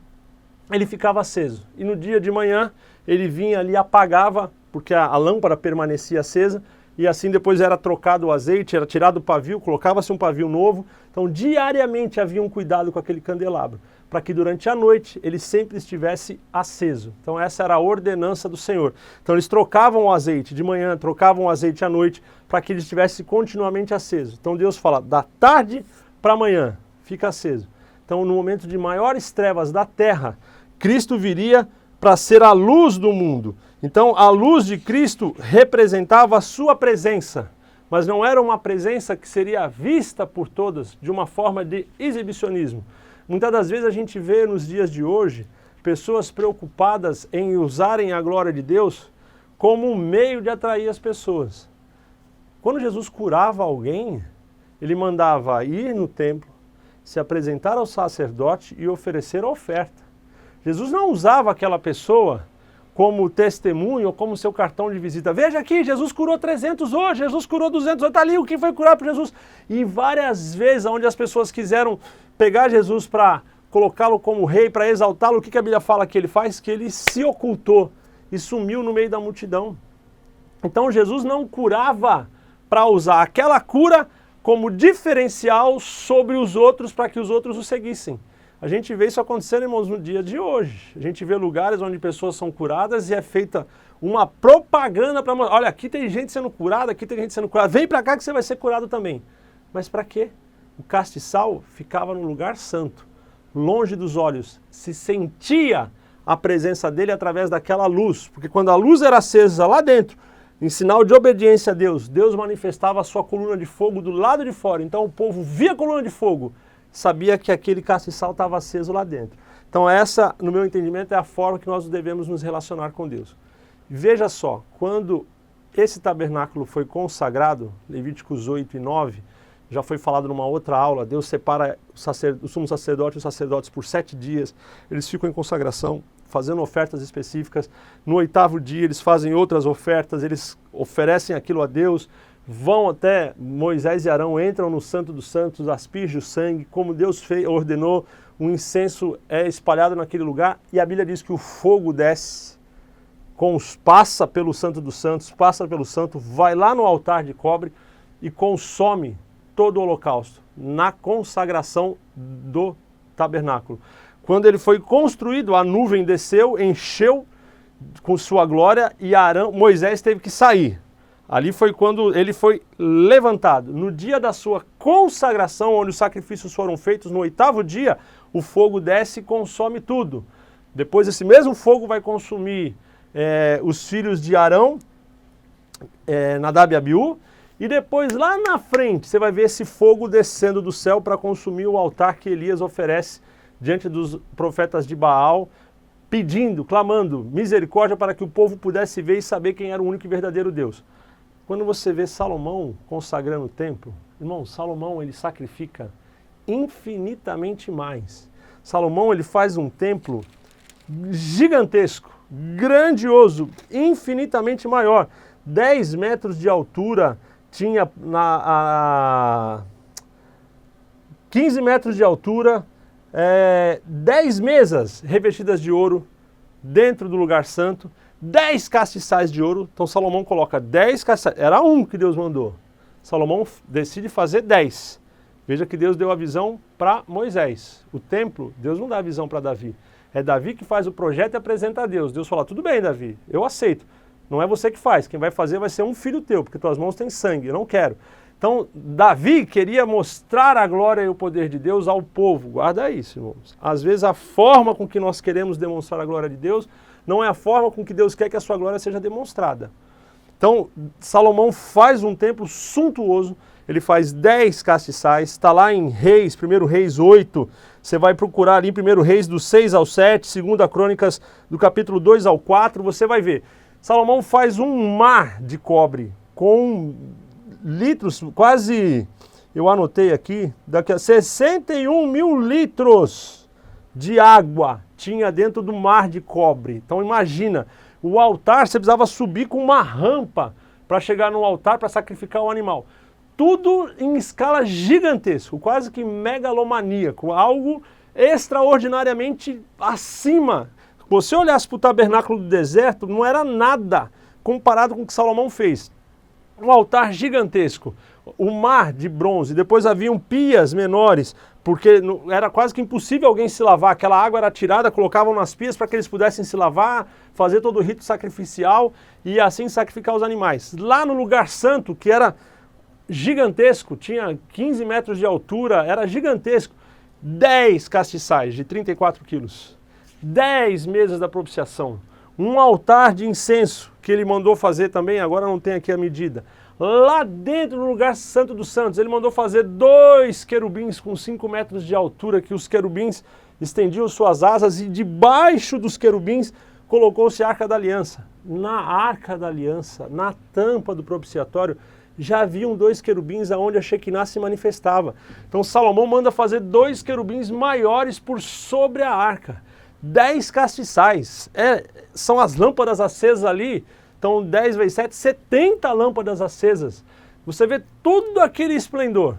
ele ficava aceso. E no dia de manhã, ele vinha ali e apagava, porque a lâmpada permanecia acesa, e assim depois era trocado o azeite, era tirado o pavio, colocava-se um pavio novo. Então, diariamente havia um cuidado com aquele candelabro, para que durante a noite ele sempre estivesse aceso. Então, essa era a ordenança do Senhor. Então, eles trocavam o azeite de manhã, trocavam o azeite à noite, para que ele estivesse continuamente aceso. Então, Deus fala, da tarde para amanhã, fica aceso. Então, no momento de maiores trevas da terra, Cristo viria para ser a luz do mundo. Então, a luz de Cristo representava a sua presença, mas não era uma presença que seria vista por todas de uma forma de exibicionismo. Muitas das vezes a gente vê nos dias de hoje pessoas preocupadas em usarem a glória de Deus como um meio de atrair as pessoas. Quando Jesus curava alguém, ele mandava ir no templo, se apresentar ao sacerdote e oferecer a oferta. Jesus não usava aquela pessoa como testemunho ou como seu cartão de visita. Veja aqui, Jesus curou 300 hoje, Jesus curou 200 hoje, está ali o que foi curado por Jesus. E várias vezes, onde as pessoas quiseram pegar Jesus para colocá-lo como rei, para exaltá-lo, o que a Bíblia fala que ele faz? Que ele se ocultou e sumiu no meio da multidão. Então Jesus não curava para usar aquela cura como diferencial sobre os outros para que os outros o seguissem. A gente vê isso acontecendo, irmãos, no dia de hoje. A gente vê lugares onde pessoas são curadas e é feita uma propaganda para mostrar, olha, aqui tem gente sendo curada, aqui tem gente sendo curada, vem para cá que você vai ser curado também. Mas para quê? O castiçal ficava no lugar santo, longe dos olhos, se sentia a presença dele através daquela luz, porque quando a luz era acesa lá dentro, em sinal de obediência a Deus, Deus manifestava a sua coluna de fogo do lado de fora, então o povo via a coluna de fogo, sabia que aquele castiçal estava aceso lá dentro. Então essa, no meu entendimento, é a forma que nós devemos nos relacionar com Deus. Veja só, quando esse tabernáculo foi consagrado, Levíticos 8 e 9, já foi falado numa outra aula, Deus separa o sumo sacerdote e os sacerdotes por 7 dias, eles ficam em consagração, fazendo ofertas específicas. No 8º dia eles fazem outras ofertas, eles oferecem aquilo a Deus, vão até Moisés e Arão, entram no Santo dos Santos, aspergem o sangue, como Deus ordenou, o incenso é espalhado naquele lugar, e a Bíblia diz que o fogo desce, passa pelo Santo dos Santos, passa pelo santo, vai lá no altar de cobre e consome todo o holocausto, na consagração do tabernáculo. Quando ele foi construído, a nuvem desceu, encheu com sua glória e Moisés teve que sair. Ali foi quando ele foi levantado. No dia da sua consagração, onde os sacrifícios foram feitos, no 8º dia, o fogo desce e consome tudo. Depois esse mesmo fogo vai consumir os filhos de Arão, Nadab e Abiú, e depois lá na frente você vai ver esse fogo descendo do céu para consumir o altar que Elias oferece diante dos profetas de Baal, pedindo, clamando misericórdia para que o povo pudesse ver e saber quem era o único e verdadeiro Deus. Quando você vê Salomão consagrando o templo, irmão, Salomão ele sacrifica infinitamente mais. Salomão ele faz um templo gigantesco, grandioso, infinitamente maior. 10 metros de altura, tinha 15 metros de altura, 10 mesas revestidas de ouro dentro do lugar santo, 10 castiçais de ouro. Então Salomão coloca 10 castiçais, era um que Deus mandou. Salomão decide fazer 10. Veja que Deus deu a visão para Moisés. O templo, Deus não dá a visão para Davi. É Davi que faz o projeto e apresenta a Deus. Deus fala, tudo bem, Davi, eu aceito. Não é você que faz, quem vai fazer vai ser um filho teu, porque tuas mãos têm sangue, eu não quero. Então, Davi queria mostrar a glória e o poder de Deus ao povo. Guarda isso, irmãos. Às vezes a forma com que nós queremos demonstrar a glória de Deus não é a forma com que Deus quer que a sua glória seja demonstrada. Então, Salomão faz um templo suntuoso, ele faz 10 castiçais, está lá em Reis, 1 Reis 8, você vai procurar ali em 1 Reis do 6 ao 7, 2 Crônicas do capítulo 2 ao 4, você vai ver. Salomão faz um mar de cobre com litros, quase, eu anotei aqui, daqui a 61 mil litros de água tinha dentro do mar de cobre. Então imagina, o altar você precisava subir com uma rampa para chegar no altar para sacrificar o animal. Tudo em escala gigantesca, quase que megalomaníaco, algo extraordinariamente acima. Se você olhasse para o tabernáculo do deserto, não era nada comparado com o que Salomão fez. Um altar gigantesco, o mar de bronze, depois haviam pias menores, porque era quase que impossível alguém se lavar, aquela água era tirada, colocavam nas pias para que eles pudessem se lavar, fazer todo o rito sacrificial e assim sacrificar os animais. Lá no lugar santo, que era gigantesco, tinha 15 metros de altura, era gigantesco, 10 castiçais de 34 quilos, 10 mesas da propiciação, um altar de incenso que ele mandou fazer também, agora não tem aqui a medida. Lá dentro do lugar santo dos santos, ele mandou fazer 2 querubins com 5 metros de altura, que os querubins estendiam suas asas e debaixo dos querubins colocou-se a Arca da Aliança. Na Arca da Aliança, na tampa do propiciatório, já haviam 2 querubins aonde a Shekinah se manifestava. Então Salomão manda fazer 2 querubins maiores por sobre a arca. 10 castiçais, são as lâmpadas acesas ali, então 10 vezes 7, 70 lâmpadas acesas. Você vê todo aquele esplendor.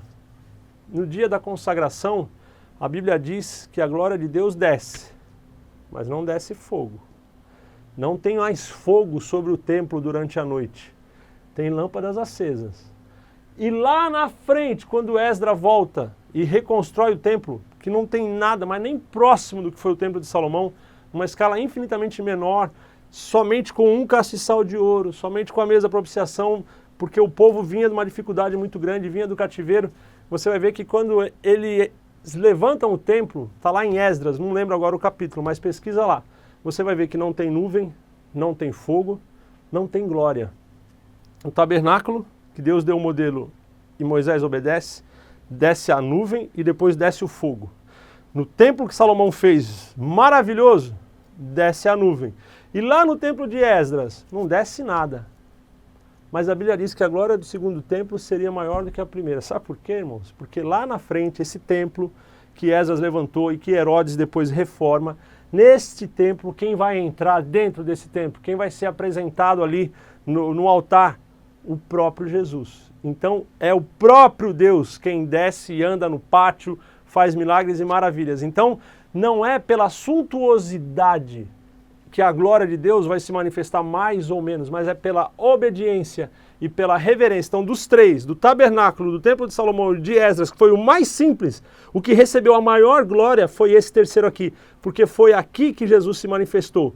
No dia da consagração, a Bíblia diz que a glória de Deus desce, mas não desce fogo. Não tem mais fogo sobre o templo durante a noite. Tem lâmpadas acesas. E lá na frente, quando Esdras volta e reconstrói o templo, que não tem nada, mas nem próximo do que foi o templo de Salomão, uma escala infinitamente menor, somente com um castiçal de ouro, somente com a mesa da propiciação, porque o povo vinha de uma dificuldade muito grande, vinha do cativeiro. Você vai ver que quando eles levantam o templo, está lá em Esdras, não lembro agora o capítulo, mas pesquisa lá. Você vai ver que não tem nuvem, não tem fogo, não tem glória. O tabernáculo, que Deus deu o modelo e Moisés obedece, desce a nuvem e depois desce o fogo. No templo que Salomão fez, maravilhoso, desce a nuvem. E lá no templo de Esdras, não desce nada. Mas a Bíblia diz que a glória do segundo templo seria maior do que a primeira. Sabe por quê, irmãos? Porque lá na frente, esse templo que Esdras levantou e que Herodes depois reforma, neste templo, quem vai entrar dentro desse templo? Quem vai ser apresentado ali no altar? O próprio Jesus. Então, é o próprio Deus quem desce e anda no pátio, faz milagres e maravilhas. Então, não é pela suntuosidade que a glória de Deus vai se manifestar mais ou menos, mas é pela obediência e pela reverência. Então, dos 3, do tabernáculo, do templo de Salomão e de Esdras, que foi o mais simples, o que recebeu a maior glória foi esse terceiro aqui, porque foi aqui que Jesus se manifestou.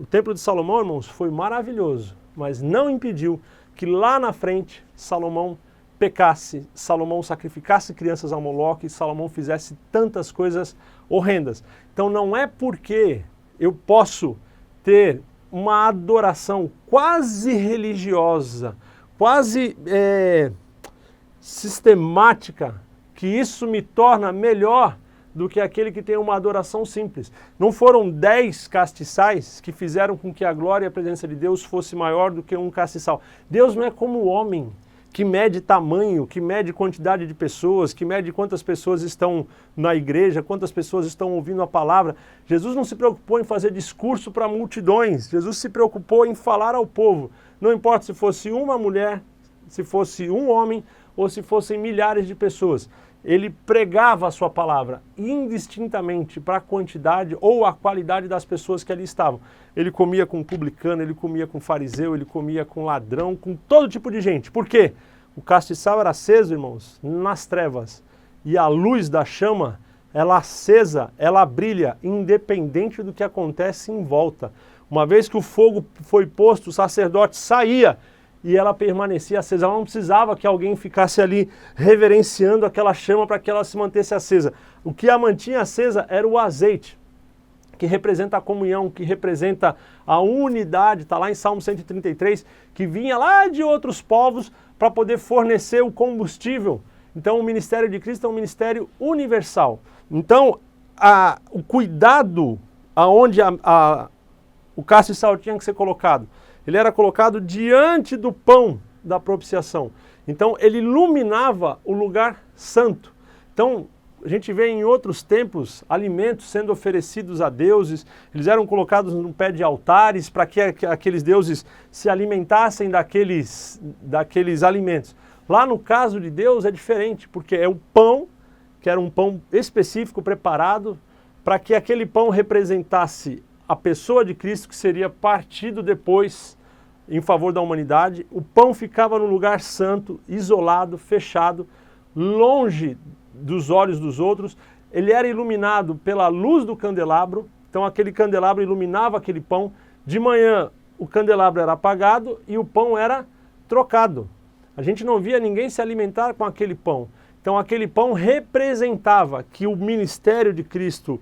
O templo de Salomão, irmãos, foi maravilhoso, mas não impediu que lá na frente Salomão pecasse, Salomão sacrificasse crianças ao Moloque, Salomão fizesse tantas coisas horrendas. Então não é porque eu posso ter uma adoração quase religiosa, quase sistemática, que isso me torna melhor do que aquele que tem uma adoração simples. Não foram 10 castiçais que fizeram com que a glória e a presença de Deus fosse maior do que um castiçal. Deus não é como o homem, que mede tamanho, que mede quantidade de pessoas, que mede quantas pessoas estão na igreja, quantas pessoas estão ouvindo a palavra. Jesus não se preocupou em fazer discurso para multidões, Jesus se preocupou em falar ao povo. Não importa se fosse uma mulher, se fosse um homem ou se fossem milhares de pessoas. Ele pregava a sua palavra indistintamente para a quantidade ou a qualidade das pessoas que ali estavam. Ele comia com publicano, ele comia com fariseu, ele comia com ladrão, com todo tipo de gente. Por quê? O castiçal era aceso, irmãos, nas trevas. e a luz da chama, ela acesa, ela brilha, independente do que acontece em volta. Uma vez que o fogo foi posto, o sacerdote saía e ela permanecia acesa. Ela não precisava que alguém ficasse ali reverenciando aquela chama para que ela se mantesse acesa. O que a mantinha acesa era o azeite, que representa a comunhão, que representa a unidade, está lá em Salmo 133, que vinha lá de outros povos para poder fornecer o combustível. Então o ministério de Cristo é um ministério universal. Então o cuidado aonde o castiçal tinha que ser colocado, ele era colocado diante do pão da propiciação. Então ele iluminava o lugar santo. Então a gente vê em outros tempos alimentos sendo oferecidos a deuses, eles eram colocados no pé de altares para que aqueles deuses se alimentassem daqueles alimentos. Lá no caso de Deus é diferente, porque é o pão, que era um pão específico preparado para que aquele pão representasse a pessoa de Cristo, que seria partido depois em favor da humanidade. O pão ficava no lugar santo, isolado, fechado, longe dos olhos dos outros. Ele era iluminado pela luz do candelabro, então aquele candelabro iluminava aquele pão. De manhã o candelabro era apagado e o pão era trocado. A gente não via ninguém se alimentar com aquele pão. Então aquele pão representava que o ministério de Cristo,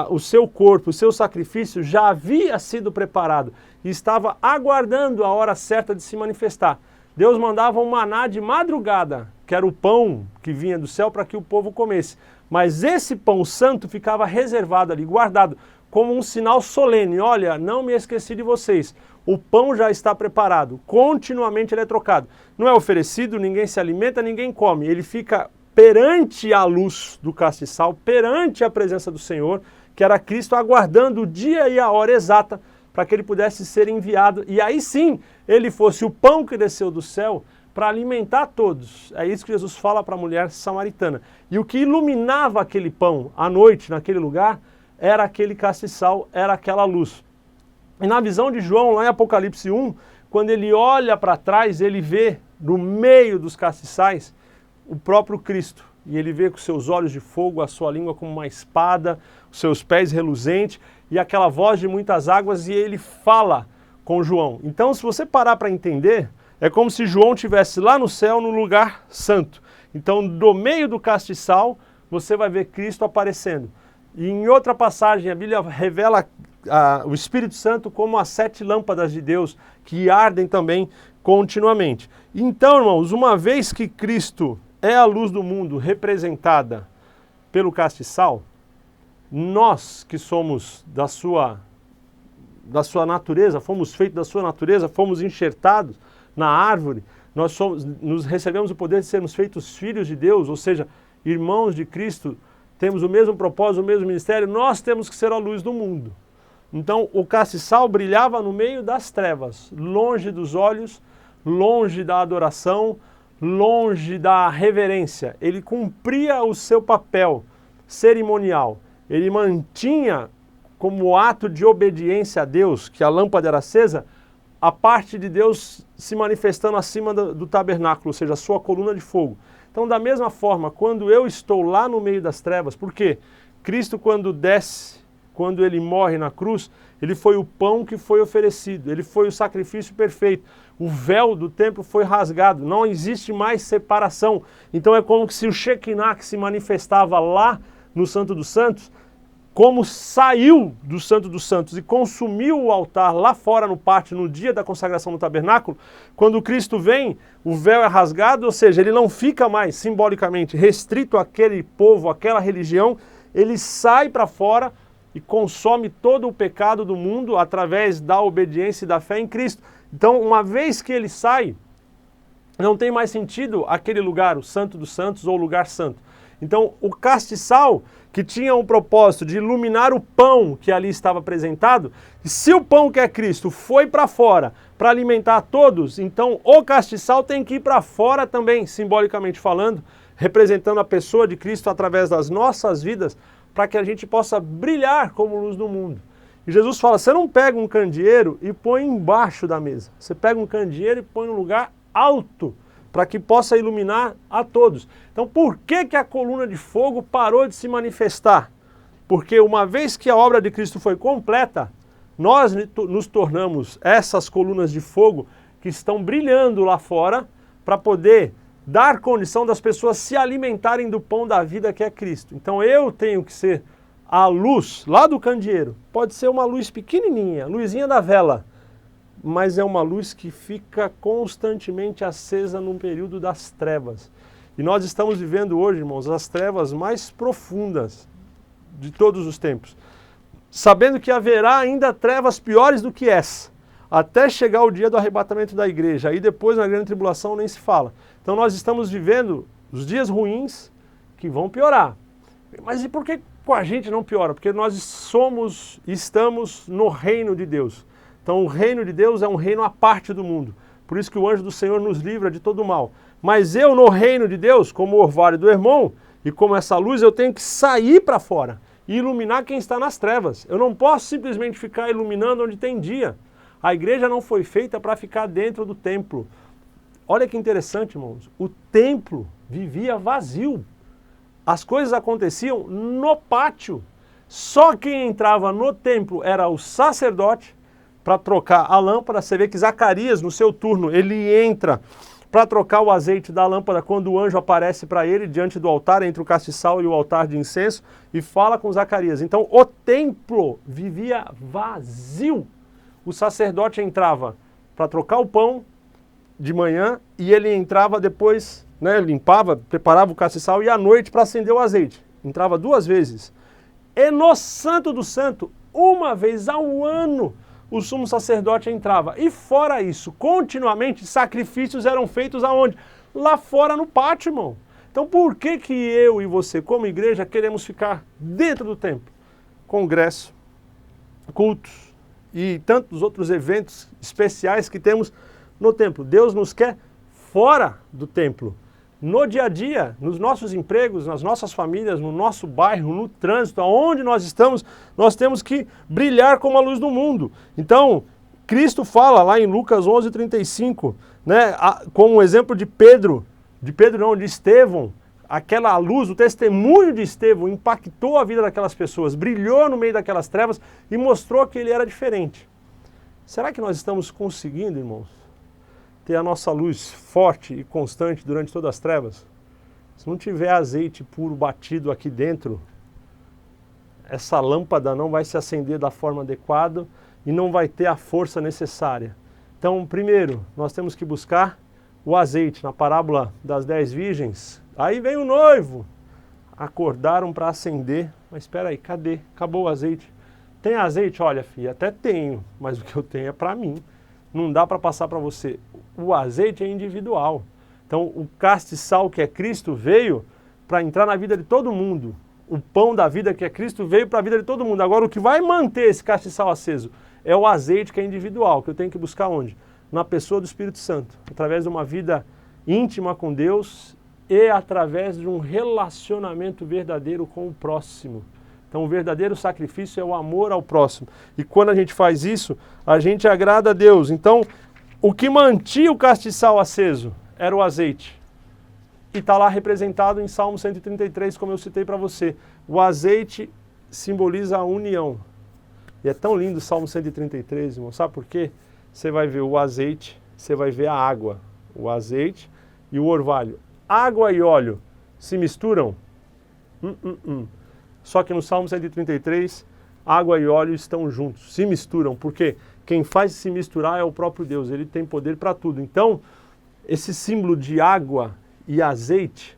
o seu corpo, o seu sacrifício já havia sido preparado e estava aguardando a hora certa de se manifestar. Deus mandava um maná de madrugada, que era o pão que vinha do céu para que o povo comesse. Mas esse pão santo ficava reservado ali, guardado, como um sinal solene. Olha, não me esqueci de vocês. O pão já está preparado, continuamente ele é trocado. Não é oferecido, ninguém se alimenta, ninguém come. Ele fica perante a luz do castiçal, perante a presença do Senhor, que era Cristo, aguardando o dia e a hora exata para que ele pudesse ser enviado. E aí sim, ele fosse o pão que desceu do céu para alimentar todos. É isso que Jesus fala para a mulher samaritana. E o que iluminava aquele pão à noite, naquele lugar, era aquele castiçal, era aquela luz. E na visão de João, lá em Apocalipse 1, quando ele olha para trás, ele vê no meio dos castiçais o próprio Cristo. E ele vê com seus olhos de fogo, a sua língua como uma espada, os seus pés reluzentes e aquela voz de muitas águas, e ele fala com João. Então, se você parar para entender, é como se João estivesse lá no céu, no lugar santo. Então, do meio do castiçal, você vai ver Cristo aparecendo. E em outra passagem, a Bíblia revela o Espírito Santo como as 7 lâmpadas de Deus, que ardem também continuamente. Então, irmãos, uma vez que Cristo é a luz do mundo representada pelo castiçal, nós que somos da sua natureza, fomos feitos da sua natureza, fomos enxertados na árvore, nós recebemos o poder de sermos feitos filhos de Deus, ou seja, irmãos de Cristo, temos o mesmo propósito, o mesmo ministério, nós temos que ser a luz do mundo. Então o castiçal brilhava no meio das trevas, longe dos olhos, longe da adoração, longe da reverência. Ele cumpria o seu papel cerimonial, ele mantinha como ato de obediência a Deus, que a lâmpada era acesa, a parte de Deus se manifestando acima do tabernáculo, ou seja, a sua coluna de fogo. Então, da mesma forma, quando eu estou lá no meio das trevas, porque Cristo, quando desce, quando ele morre na cruz, ele foi o pão que foi oferecido, ele foi o sacrifício perfeito. O véu do templo foi rasgado, não existe mais separação. Então é como se o Shekinah que se manifestava lá no Santo dos Santos, como saiu do Santo dos Santos e consumiu o altar lá fora no pátio no dia da consagração do tabernáculo, quando Cristo vem, o véu é rasgado, ou seja, ele não fica mais simbolicamente restrito àquele povo, àquela religião, ele sai para fora e consome todo o pecado do mundo através da obediência e da fé em Cristo. Então, uma vez que ele sai, não tem mais sentido aquele lugar, o Santo dos Santos ou o lugar santo. Então, o castiçal, que tinha o propósito de iluminar o pão que ali estava apresentado, se o pão que é Cristo foi para fora para alimentar todos, então o castiçal tem que ir para fora também, simbolicamente falando, representando a pessoa de Cristo através das nossas vidas, para que a gente possa brilhar como luz do mundo. E Jesus fala, você não pega um candeeiro e põe embaixo da mesa. Você pega um candeeiro e põe no lugar alto para que possa iluminar a todos. Então, por que que a coluna de fogo parou de se manifestar? Porque uma vez que a obra de Cristo foi completa, nós nos tornamos essas colunas de fogo que estão brilhando lá fora para poder dar condição das pessoas se alimentarem do pão da vida que é Cristo. Então eu tenho que ser a luz lá do candeeiro. Pode ser uma luz pequenininha, luzinha da vela, mas é uma luz que fica constantemente acesa num período das trevas. E nós estamos vivendo hoje, irmãos, as trevas mais profundas de todos os tempos, sabendo que haverá ainda trevas piores do que essa, até chegar o dia do arrebatamento da igreja. Aí depois, na grande tribulação, nem se fala. Então nós estamos vivendo os dias ruins que vão piorar. Mas e por que com a gente não piora? Porque nós estamos no reino de Deus. Então o reino de Deus é um reino à parte do mundo. Por isso que o anjo do Senhor nos livra de todo o mal. Mas eu no reino de Deus, como o orvalho do irmão, e como essa luz, eu tenho que sair para fora e iluminar quem está nas trevas. Eu não posso simplesmente ficar iluminando onde tem dia. A igreja não foi feita para ficar dentro do templo. Olha que interessante, irmãos. O templo vivia vazio. As coisas aconteciam no pátio. Só quem entrava no templo era o sacerdote para trocar a lâmpada. Você vê que Zacarias, no seu turno, ele entra para trocar o azeite da lâmpada quando o anjo aparece para ele diante do altar, entre o castiçal e o altar de incenso, e fala com Zacarias. Então o templo vivia vazio. O sacerdote entrava para trocar o pão de manhã e ele entrava depois, limpava, preparava o castiçal e à noite para acender o azeite. Entrava 2 vezes. E no Santo do Santo, uma vez ao ano, o sumo sacerdote entrava. E fora isso, continuamente sacrifícios eram feitos aonde? Lá fora no pátio, irmão. Então por que que eu e você, como igreja, queremos ficar dentro do templo? Congresso, cultos e tantos outros eventos especiais que temos no templo. Deus nos quer fora do templo. No dia a dia, nos nossos empregos, nas nossas famílias, no nosso bairro, no trânsito, aonde nós estamos, nós temos que brilhar como a luz do mundo. Então, Cristo fala lá em Lucas 11:35, como um exemplo de de Estevão, aquela luz, o testemunho de Estevão impactou a vida daquelas pessoas, brilhou no meio daquelas trevas e mostrou que ele era diferente. Será que nós estamos conseguindo, irmãos, ter a nossa luz forte e constante durante todas as trevas? Se não tiver azeite puro batido aqui dentro, essa lâmpada não vai se acender da forma adequada e não vai ter a força necessária. Então, primeiro, nós temos que buscar o azeite. Na parábola das 10 virgens, aí vem o noivo, acordaram para acender, mas espera aí, cadê? Acabou o azeite. Tem azeite? Olha, filha, até tenho, mas o que eu tenho é para mim. Não dá para passar para você. O azeite é individual. Então, o castiçal que é Cristo veio para entrar na vida de todo mundo. O pão da vida que é Cristo veio para a vida de todo mundo. Agora, o que vai manter esse castiçal aceso é o azeite que é individual, que eu tenho que buscar onde? Na pessoa do Espírito Santo, através de uma vida íntima com Deus e através de um relacionamento verdadeiro com o próximo. Então o verdadeiro sacrifício é o amor ao próximo. E quando a gente faz isso, a gente agrada a Deus. Então, o que mantinha o castiçal aceso era o azeite. E está lá representado em Salmo 133, como eu citei para você. O azeite simboliza a união. E é tão lindo o Salmo 133, irmão. Sabe por quê? Você vai ver o azeite, você vai ver a água. O azeite e o orvalho. Água e óleo se misturam? Só que no Salmo 133, água e óleo estão juntos, se misturam, porque quem faz se misturar é o próprio Deus, ele tem poder para tudo. Então, esse símbolo de água e azeite,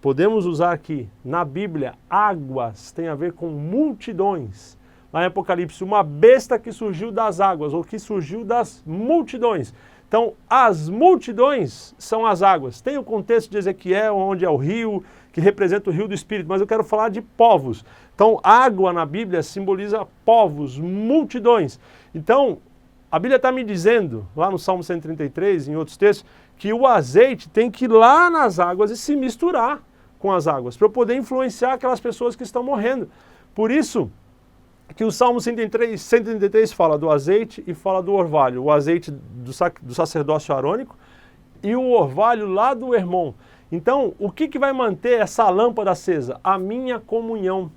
podemos usar aqui na Bíblia, águas tem a ver com multidões. Lá em Apocalipse, uma besta que surgiu das águas, ou que surgiu das multidões. Então, as multidões são as águas. Tem o contexto de Ezequiel, onde é o rio, que representa o rio do Espírito, mas eu quero falar de povos. Então, água na Bíblia simboliza povos, multidões. Então, a Bíblia está me dizendo, lá no Salmo 133, em outros textos, que o azeite tem que ir lá nas águas e se misturar com as águas, para eu poder influenciar aquelas pessoas que estão morrendo. Por isso que o Salmo 133 fala do azeite e fala do orvalho. O azeite do sacerdócio arônico e o orvalho lá do Hermon. Então, o que vai manter essa lâmpada acesa? A minha comunhão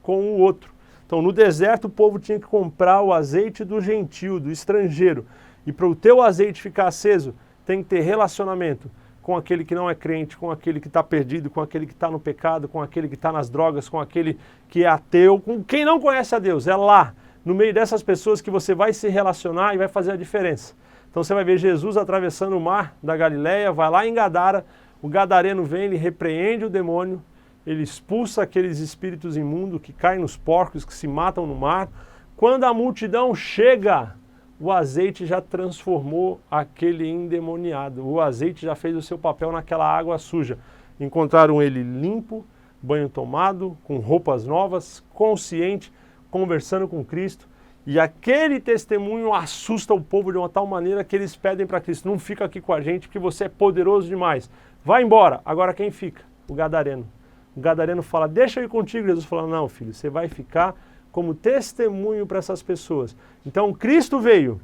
com o outro. Então, no deserto, o povo tinha que comprar o azeite do gentio, do estrangeiro. E para o teu azeite ficar aceso, tem que ter relacionamento com aquele que não é crente, com aquele que está perdido, com aquele que está no pecado, com aquele que está nas drogas, com aquele que é ateu, com quem não conhece a Deus. É lá, no meio dessas pessoas, que você vai se relacionar e vai fazer a diferença. Então você vai ver Jesus atravessando o mar da Galileia, vai lá em Gadara, o gadareno vem, ele repreende o demônio, ele expulsa aqueles espíritos imundos que caem nos porcos, que se matam no mar. Quando a multidão chega, o azeite já transformou aquele endemoniado. O azeite já fez o seu papel naquela água suja. Encontraram ele limpo, banho tomado, com roupas novas, consciente, conversando com Cristo. E aquele testemunho assusta o povo de uma tal maneira que eles pedem para Cristo: não fica aqui com a gente porque você é poderoso demais. Vai embora. Agora quem fica? O gadareno. O gadareno fala: deixa eu ir contigo. Jesus fala: não, filho, você vai ficar como testemunho para essas pessoas. Então Cristo veio,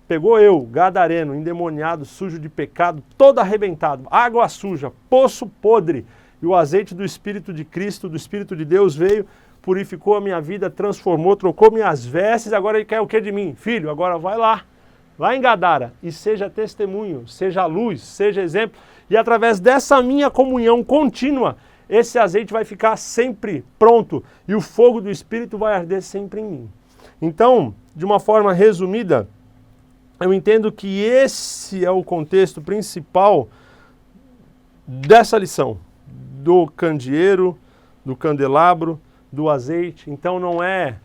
pegou eu, gadareno, endemoniado, sujo de pecado, todo arrebentado, água suja, poço podre, e o azeite do Espírito de Cristo, do Espírito de Deus veio, purificou a minha vida, transformou, trocou minhas vestes. Agora ele quer o que de mim? Filho, agora vai lá em Gadara, e seja testemunho, seja luz, seja exemplo, e através dessa minha comunhão contínua, esse azeite vai ficar sempre pronto e o fogo do Espírito vai arder sempre em mim. Então, de uma forma resumida, eu entendo que esse é o contexto principal dessa lição, do candeeiro, do candelabro, do azeite. Então não é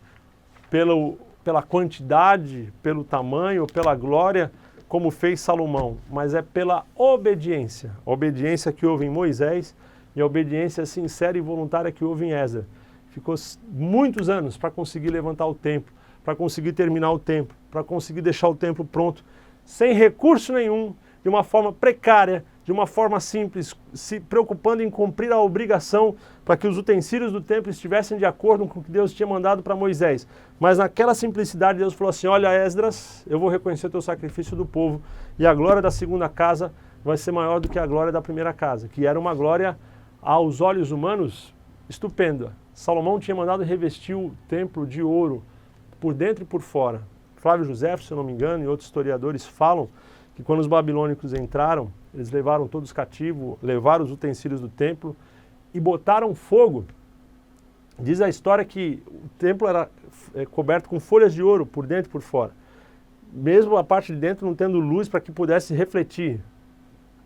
pela quantidade, pelo tamanho, pela glória, como fez Salomão, mas é pela obediência. A obediência que houve em Moisés e a obediência sincera e voluntária que houve em Esdras. Ficou muitos anos para conseguir levantar o templo, para conseguir terminar o templo, para conseguir deixar o templo pronto, sem recurso nenhum, de uma forma precária, de uma forma simples, se preocupando em cumprir a obrigação para que os utensílios do templo estivessem de acordo com o que Deus tinha mandado para Moisés. Mas naquela simplicidade Deus falou assim: olha, Esdras, eu vou reconhecer o teu sacrifício do povo e a glória da segunda casa vai ser maior do que a glória da primeira casa, que era uma glória aos olhos humanos estupenda. Salomão tinha mandado revestir o templo de ouro por dentro e por fora. Flávio Josefo, se eu não me engano, e outros historiadores falam que quando os babilônicos entraram, eles levaram todos cativos, levaram os utensílios do templo e botaram fogo. Diz a história que o templo era coberto com folhas de ouro por dentro e por fora. Mesmo a parte de dentro não tendo luz para que pudesse refletir.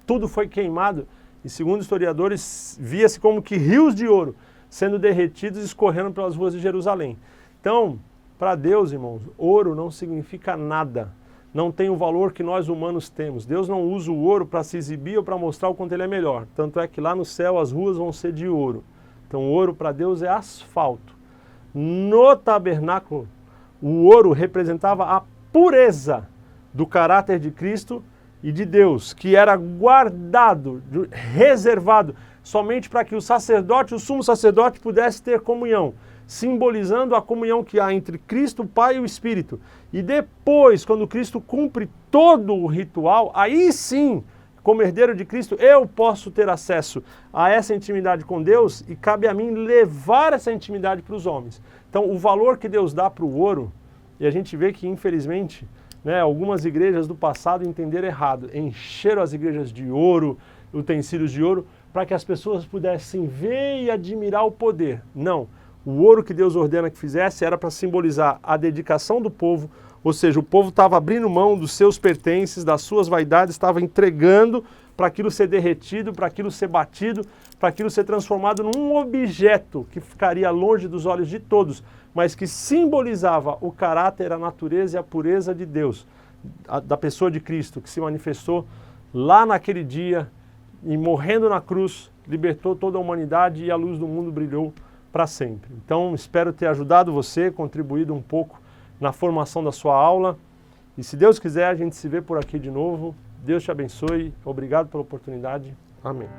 Tudo foi queimado e, segundo historiadores, via-se como que rios de ouro sendo derretidos e escorrendo pelas ruas de Jerusalém. Então, para Deus, irmãos, ouro não significa nada. Não tem o valor que nós humanos temos. Deus não usa o ouro para se exibir ou para mostrar o quanto ele é melhor. Tanto é que lá no céu as ruas vão ser de ouro. Então, o ouro para Deus é asfalto. No tabernáculo, o ouro representava a pureza do caráter de Cristo e de Deus, que era guardado, reservado, somente para que o sacerdote, o sumo sacerdote, pudesse ter comunhão, simbolizando a comunhão que há entre Cristo, o Pai e o Espírito. E depois, quando Cristo cumpre todo o ritual, aí sim, como herdeiro de Cristo, eu posso ter acesso a essa intimidade com Deus e cabe a mim levar essa intimidade para os homens. Então, o valor que Deus dá para o ouro, e a gente vê que, infelizmente, algumas igrejas do passado entenderam errado, encheram as igrejas de ouro, utensílios de ouro, para que as pessoas pudessem ver e admirar o poder. Não. O ouro que Deus ordena que fizesse era para simbolizar a dedicação do povo, ou seja, o povo estava abrindo mão dos seus pertences, das suas vaidades, estava entregando para aquilo ser derretido, para aquilo ser batido, para aquilo ser transformado num objeto que ficaria longe dos olhos de todos, mas que simbolizava o caráter, a natureza e a pureza de Deus, da pessoa de Cristo, que se manifestou lá naquele dia e morrendo na cruz, libertou toda a humanidade e a luz do mundo brilhou para sempre. Então, espero ter ajudado você, contribuído um pouco na formação da sua aula. E se Deus quiser, a gente se vê por aqui de novo. Deus te abençoe. Obrigado pela oportunidade. Amém.